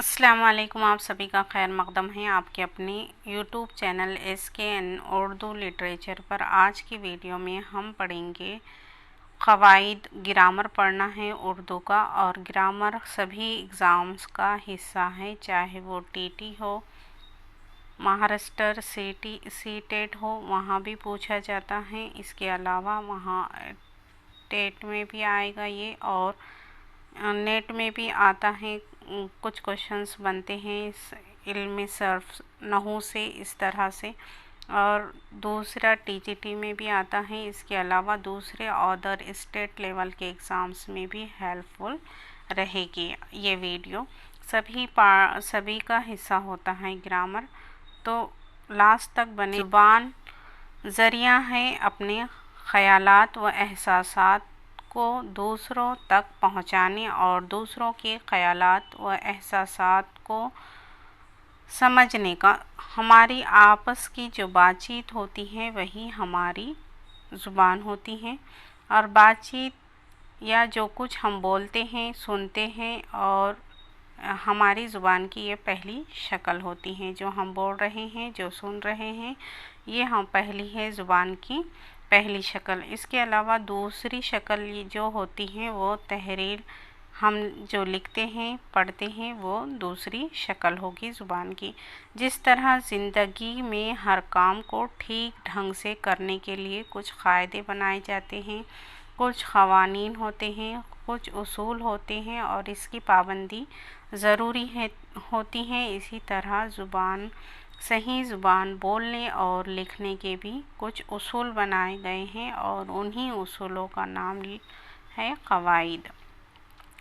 अस्सलाम वालेकुम। आप सभी का खैर मकदम है आपके अपने YouTube channel SKN Urdu literature पर। आज की वीडियो में हम पढ़ेंगे क़वाइद। ग्रामर पढ़ना है उर्दू का, और ग्रामर सभी एग्ज़ाम्स का हिस्सा है, चाहे वो TT हो, महाराष्ट्र सीटेट हो, वहाँ भी पूछा जाता है। इसके अलावा वहाँ टेट में भी आएगा ये, और नेट में भी आता है। कुछ क्वेश्चंस बनते हैं इस इल्म सर्फ नहू से, इस तरह से। और दूसरा TGT में भी आता है। इसके अलावा दूसरे अदर स्टेट लेवल के एग्ज़ाम्स में भी हेल्पफुल रहेगी ये वीडियो। सभी का हिस्सा होता है ग्रामर, तो लास्ट तक बने। ज़ुबान ज़रिया है अपने ख़यालात व एहसासात को दूसरों तक पहुंचाने और दूसरों के ख़यालात व एहसासात को समझने का। हमारी आपस की जो बातचीत होती है वही हमारी ज़ुबान होती है, और बातचीत या जो कुछ हम बोलते हैं, सुनते हैं, और हमारी ज़ुबान की ये पहली शक्ल होती है। जो हम बोल रहे हैं, जो सुन रहे हैं, ये हम पहली है ज़ुबान की पहली शक्ल। इसके अलावा दूसरी शक्ल जो होती है वो तहरीर, हम जो लिखते हैं, पढ़ते हैं, वो दूसरी शक्ल होगी ज़ुबान की। जिस तरह ज़िंदगी में हर काम को ठीक ढंग से करने के लिए कुछ क़ायदे बनाए जाते हैं, कुछ क़वानीन होते हैं, कुछ उसूल होते हैं, और इसकी पाबंदी ज़रूरी होती है, इसी तरह सही ज़ुबान बोलने और लिखने के भी कुछ उसूल बनाए गए हैं, और उन्हीं उसूलों का नाम है क़वाइद।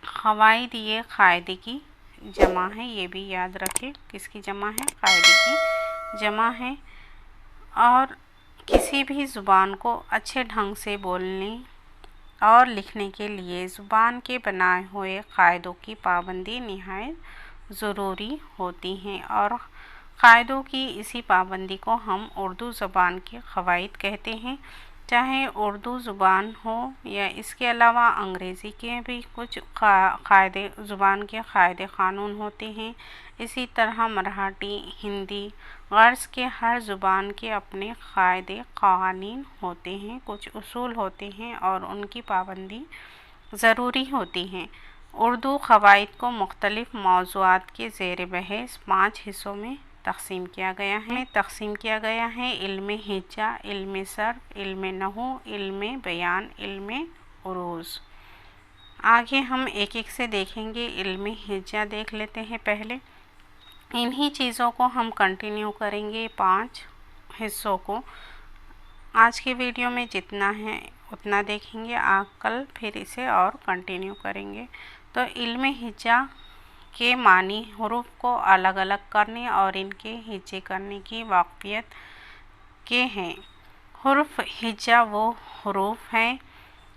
क़वाइद ये क़ायदे की जमा है, ये भी याद रखें। किसकी जमा है? क़ायदे की जमा है। और किसी भी ज़ुबान को अच्छे ढंग से बोलने और लिखने के लिए ज़ुबान के बनाए हुए क़ायदों की पाबंदी निहायत ज़रूरी होती हैं, और क़ायदों की इसी पाबंदी को हम उर्दू ज़बान के क़वाइद कहते हैं। चाहे उर्दू ज़ुबान हो या इसके अलावा अंग्रेज़ी के भी कुछ क़ायदे, ज़ुबान के क़ायदे क़ानून होते हैं। इसी तरह मराठी, हिंदी, ग़र्ज़ के हर ज़ुबान के अपने क़ायदे क़वानीन होते हैं, कुछ उसूल होते हैं, और उनकी पाबंदी ज़रूरी होती है। उर्दू क़वाइद को मुख्तलिफ़ मौज़ूआत के ज़ेर बहस 5 हिस्सों में तक़सीम किया गया है। इल्म हिज्जा, इल्म सर्फ़, इल्म नहू, इल्म बयान, इल्म उरूज़। आगे हम एक एक से देखेंगे। इल्म हिज्जा देख लेते हैं पहले। इन्हीं चीज़ों को हम कंटिन्यू करेंगे, 5 हिस्सों को। आज की वीडियो में जितना है उतना देखेंगे, कल फिर इसे और कंटिन्यू करेंगे। तो इल्म हिज्जा के मानी हुरूफ को अलग अलग करने और इनके हिज्जे करने की वाक़फ़ियत के हैं। हुरूफ हिज्जा वो हुरूफ हैं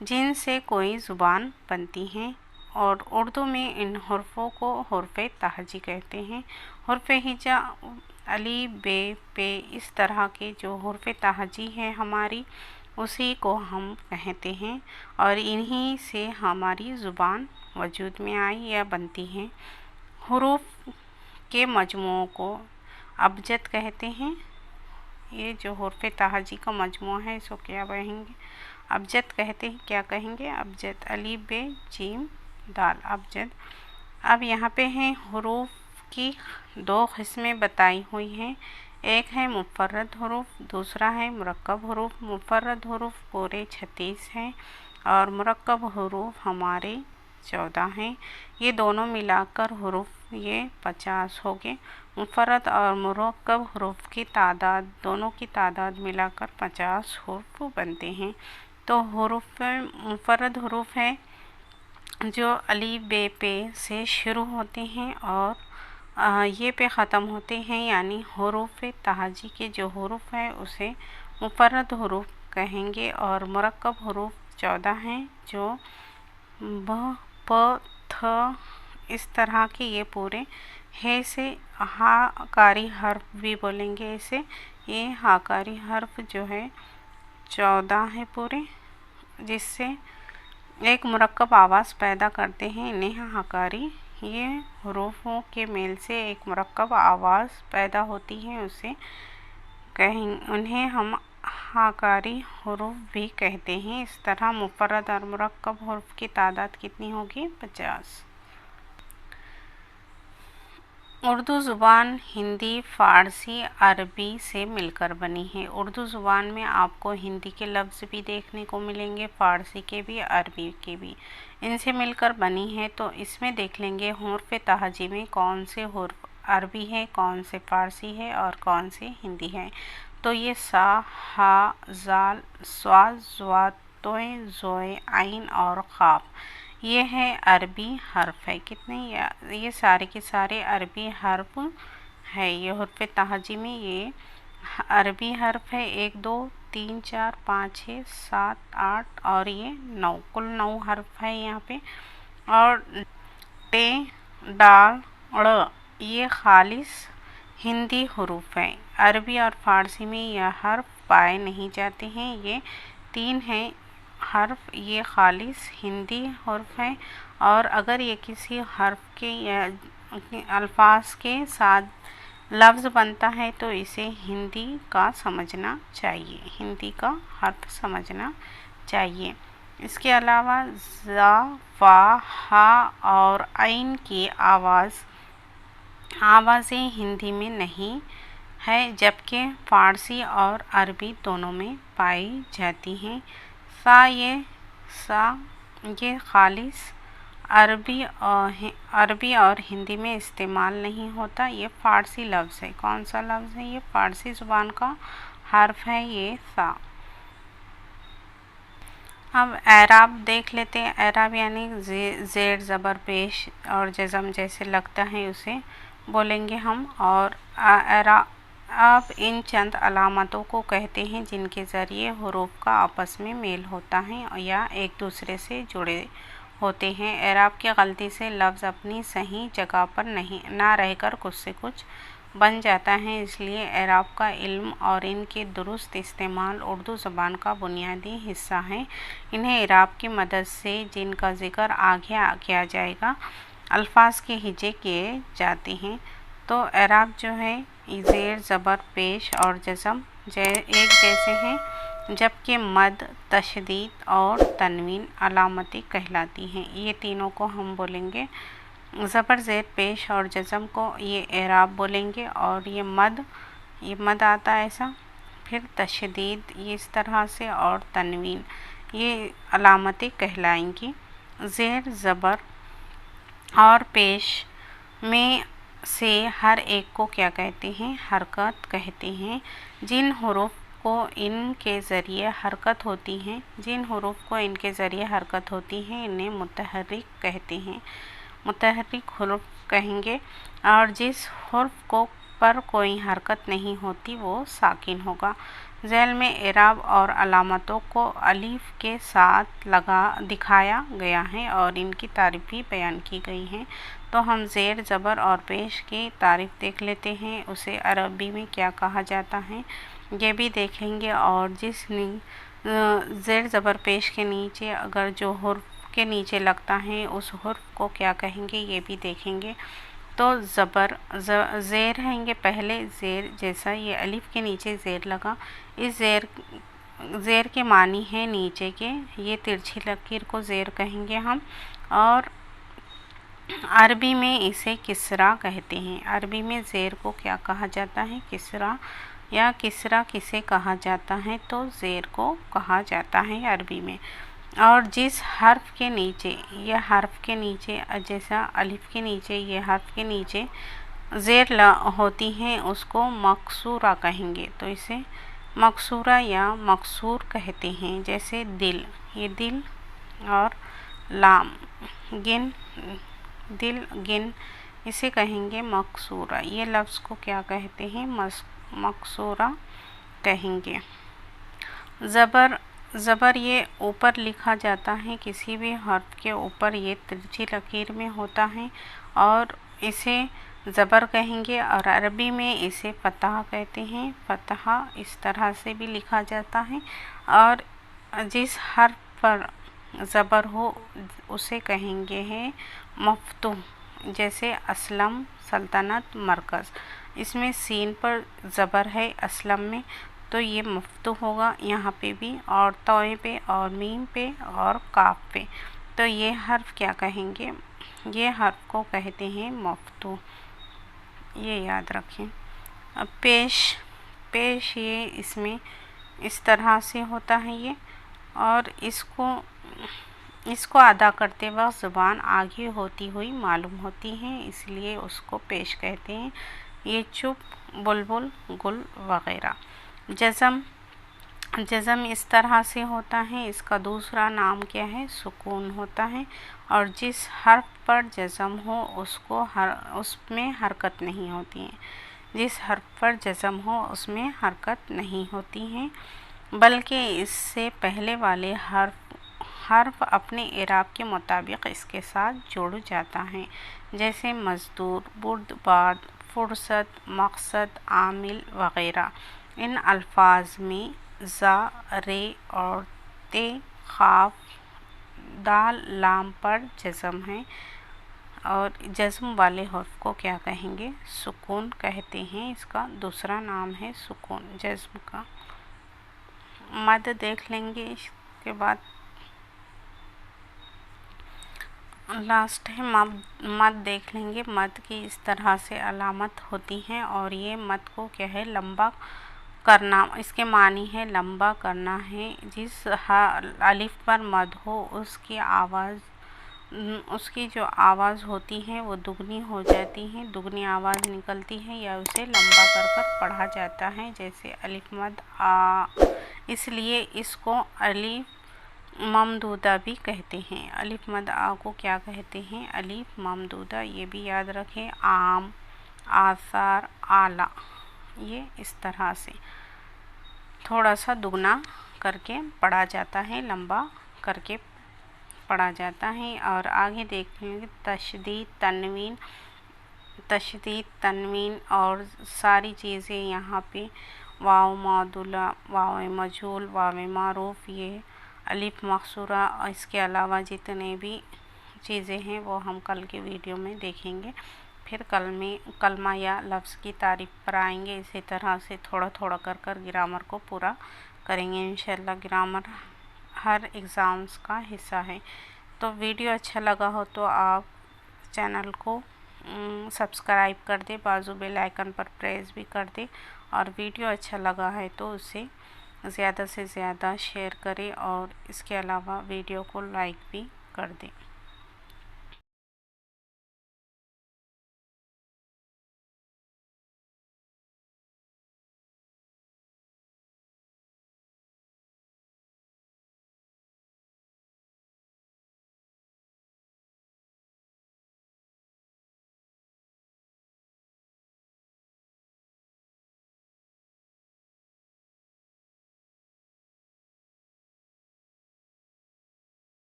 जिनसे कोई ज़ुबान बनती है, और उर्दू में इन हुरूफ़ों को हुरूफ़ तहजी कहते हैं। हुरूफ़ हिज्जा अली, बे, पे, इस तरह के जो हुरूफ़ तहजी है हमारी, उसी को हम कहते हैं, और इन्हीं से हमारी ज़ुबान वजूद में आई या बनती है। हुरूफ के मजमूओं को अबजद कहते हैं। ये जो हुरूफ़ तहजी का मजमूआ है, इसको क्या कहेंगे? अबजद कहते हैं। क्या कहेंगे? अबजद। अली, बे, जीम, दाल, अबजद। अब यहाँ पे हैं हुरूफ की 2 किस्में बताई हुई हैं। एक है मुफ़र्रद हुरूफ, दूसरा है मुरक्कब हुरूफ। मुफ़र्रद हुरूफ पूरे 36 हैं, और मुरक्कब हुरूफ हमारे 14 हैं। ये दोनों मिलाकर हुरूफ ये 50 हो गए। मुफ़र्रद और मुरक्कब हुरूफ की तादाद, दोनों की तादाद मिलाकर 50 हुरूफ बनते हैं। तो हुरूफ मुफ़र्रद हुरूफ है जो अली, बे, पे से शुरू होते हैं और ये पे ख़त्म होते हैं, यानी हुरूफ़ तहजी के जो हुरूफ है उसे मुफ़र्रद हुरूफ कहेंगे। और मुरक्कब हुरूफ 14 हैं, जो ब, प, थ, इस तरह के ये पूरे है से हाकारी हर्फ भी बोलेंगे इसे। ये हाकारी हर्फ जो है 14 है पूरे, जिससे एक मुरक्कब आवाज़ पैदा करते हैं, इन्हें हाकारी ये हरूफों के मेल से एक मुरक्कब आवाज़ पैदा होती है, उन्हें हम हाकारी हरूफ भी कहते हैं। इस तरह मुफर्रद और मुरक्कब हरूफ की तादाद कितनी होगी? 50। उर्दू ज़ुबान हिंदी, फ़ारसी, अरबी से मिलकर बनी है। उर्दू ज़ुबान में आपको हिंदी के लफ्ज़ भी देखने को मिलेंगे, फ़ारसी के भी, अरबी के भी। इनसे मिलकर बनी है तो इसमें देख लेंगे हुर्फ़ तहजी में कौन से हुर्फ़ अरबी है, कौन से फ़ारसी है और कौन से हिंदी है। तो ये सा, हा, ज़ाल, स्वाद, ज़्वाद, तोय, ज़ोय, आइन और ख़ाफ़, ये है अरबी हर्फ है। कितने? ये सारे के सारे अरबी हर्फ है। ये हुर्फ़ तहजी में ये अरबी हर्फ है। 1 2 3 4 5 6 7 8 और ये 9, कुल 9 हर्फ है यहाँ पे। और टे, डाल, ड़, ये खालिस हिंदी हरूफ है। अरबी और फ़ारसी में यह हर्फ पाए नहीं जाते हैं। ये 3 हैं हर्फ, ये खालिस हिंदी हर्फ है। और अगर ये किसी हर्फ के अल्फाज के साथ लफ्ज़ बनता है तो इसे हिंदी का समझना चाहिए, हिंदी का हर्फ समझना चाहिए। इसके अलावा ज़ा, फ़ा, हा और आइन की आवाज़ें हिंदी में नहीं है, जबकि फ़ारसी और अरबी दोनों में पाई जाती हैं। सा ये खालिस अरबी और हिंदी में इस्तेमाल नहीं होता। ये फ़ारसी लफ्ज़ है। कौन सा लफ्ज़ है? ये फ़ारसी ज़ुबान का हर्फ है ये सा। अब एराब देख लेते हैं। एराब यानी ज़ेर ज़बर पेश और जज़म जैसे लगता है उसे बोलेंगे हम। और आप इन चंद अलामतों को कहते हैं जिनके ज़रिए हुरूफ का आपस में मेल होता है या एक दूसरे से जुड़े होते हैं। एराब की गलती से लफ्ज़ अपनी सही जगह पर ना रहकर कुछ से कुछ बन जाता है, इसलिए एराब का इल्म और इनके दुरुस्त इस्तेमाल उर्दू ज़बान का बुनियादी हिस्सा है। इन्हें एराब की मदद से, जिनका ज़िक्र आगे किया जाएगा, अल्फाज के हिज्जे किए जाते हैं। तो एराब जो है ज़ेर, ज़बर, पेश और जज़म एक जैसे हैं, जबकि मद, तशदीद और तनवीन अलामतें कहलाती हैं। ये तीनों को हम बोलेंगे। ज़बर, ज़ेर, पेश और जज़म को ये एराब बोलेंगे। और ये मद आता है ऐसा, फिर तशदीद ये इस तरह से, और तनवीन ये अलामतें कहलाएंगी। ज़ेर, ज़बर और पेश में से हर एक को क्या कहते हैं? हरकत कहते हैं। जिन हुरूफ को इनके ज़रिए हरकत होती है इन्हें मुतहर्रिक कहते हैं, मुतहर्रिक हुरूफ कहेंगे। और जिस हुर्फ पर कोई हरकत नहीं होती वो साकिन होगा। ज़ैल में एराब और अलामतों को अलिफ के साथ दिखाया गया है और इनकी तारीफ़ भी बयान की गई है। तो हम ज़ेर, ज़बर और पेश की तारीफ़ देख लेते हैं। उसे अरबी में क्या कहा जाता है ये भी देखेंगे। और जिस ज़ेर, ज़बर, पेश के नीचे अगर जो हुर्फ के नीचे लगता है उस हुर्फ को क्या कहेंगे ये भी देखेंगे। तो ज़ेर रहेंगे पहले, ज़ेर जैसा ये अलिफ के नीचे ज़ेर लगा, इस ज़ेर के मानी है नीचे के, ये तिरछी लकीर को ज़ेर कहेंगे हम। और अरबी में इसे किसरा कहते हैं। अरबी में ज़ेर को क्या कहा जाता है? किसरा। या किसरा किसे कहा जाता है? तो ज़ेर को कहा जाता है अरबी में। और जिस हर्फ के नीचे, यह हर्फ के नीचे जैसा अलिफ के नीचे ये हर्फ के नीचे ज़ेर होती हैं उसको मकसूरा कहेंगे। तो इसे मकसूरा या मकसूर कहते हैं। जैसे दिल, ये दिल, और लाम, गिन, इसे कहेंगे मकसूरा। ये लफ्ज़ को क्या कहते हैं? मकसूरा कहेंगे। ज़बर ये ऊपर लिखा जाता है, किसी भी हर्फ के ऊपर ये तिरछी लकीर में होता है और इसे ज़बर कहेंगे। और अरबी में इसे फ़तह कहते हैं। फ़तह इस तरह से भी लिखा जाता है। और जिस हर्फ पर ज़बर हो उसे कहेंगे है मफ्तूह। جیسے اسلم سلطنت مرکز، اس میں سین پر زبر ہے اسلم میں، تو یہ مفتوح ہوگا یہاں پہ بھی، اور توئے پہ اور میم پہ اور کاف پہ، تو یہ حرف کیا کہیں گے؟ یہ حرف کو کہتے ہیں مفتوح، یہ یاد رکھیں۔ اب پیش یہ اس میں اس طرح سے ہوتا ہے یہ، اور اس کو ادا کرتے وقت زبان آگے ہوتی ہوئی معلوم ہوتی ہے، اس لیے اس کو پیش کہتے ہیں۔ یہ چپ، بلبل، گل وغیرہ۔ جزم اس طرح سے ہوتا ہے، اس کا دوسرا نام کیا ہے؟ سکون ہوتا ہے، اور جس حرف پر جزم ہو اس میں حرکت نہیں ہوتی ہے، جس حرف پر جزم ہو اس میں حرکت نہیں ہوتی ہے، بلکہ اس سے پہلے والے حرف اپنے اعراب کے مطابق اس کے ساتھ جڑ جاتا ہے، جیسے مزدور، بردبار، فرصت، مقصد، عامل وغیرہ۔ ان الفاظ میں ز، ر اور ت، قاف، دال، لام پر جزم ہے، اور جزم والے حرف کو کیا کہیں گے؟ سکون کہتے ہیں، اس کا دوسرا نام ہے سکون جزم کا۔ مد دیکھ لیں گے، اس کے بعد لاسٹ ہے مد دیکھ لیں گے۔ مد کی اس طرح سے علامت ہوتی ہے، اور یہ مد کو کیا ہے؟ لمبا کرنا، اس کے معنی ہے لمبا کرنا ہے۔ جس الف پر مد ہو اس کی جو آواز ہوتی ہے وہ دگنی ہو جاتی ہے، دگنی آواز نکلتی ہے، یا اسے لمبا کر پڑھا جاتا ہے، جیسے الف مد آ، اس لیے اس کو الف ممدودہ بھی کہتے ہیں۔ الف مد آ کو کیا کہتے ہیں؟ الف ممدودہ۔ یہ بھی یاد رکھیں۔ عام، آثار، اعلیٰ، یہ اس طرح سے تھوڑا سا دگنا کر کے پڑھا جاتا ہے، لمبا کر کے پڑھا جاتا ہے۔ اور آگے دیکھیں گے تشدید، تنوین اور ساری چیزیں یہاں پہ واو معدولہ، واو مجہول، واو معروف، یہ الف مقصورہ، اور اس کے علاوہ جتنے بھی چیزیں ہیں وہ ہم کل کے ویڈیو میں دیکھیں گے۔ پھر کلمہ یا لفظ کی تعریف پر آئیں گے، اسی طرح سے تھوڑا تھوڑا کر گرامر کو پورا کریں گے انشاءاللہ۔ گرامر ہر ایگزامز کا حصہ ہے۔ تو ویڈیو اچھا لگا ہو تو آپ چینل کو سبسکرائب کر دیں، بازو بیل آئیکن پر پریس بھی کر دیں، اور ویڈیو اچھا لگا ہے تو اسے زیادہ سے زیادہ شیئر کریں، اور اس کے علاوہ ویڈیو کو لائک بھی کر دیں۔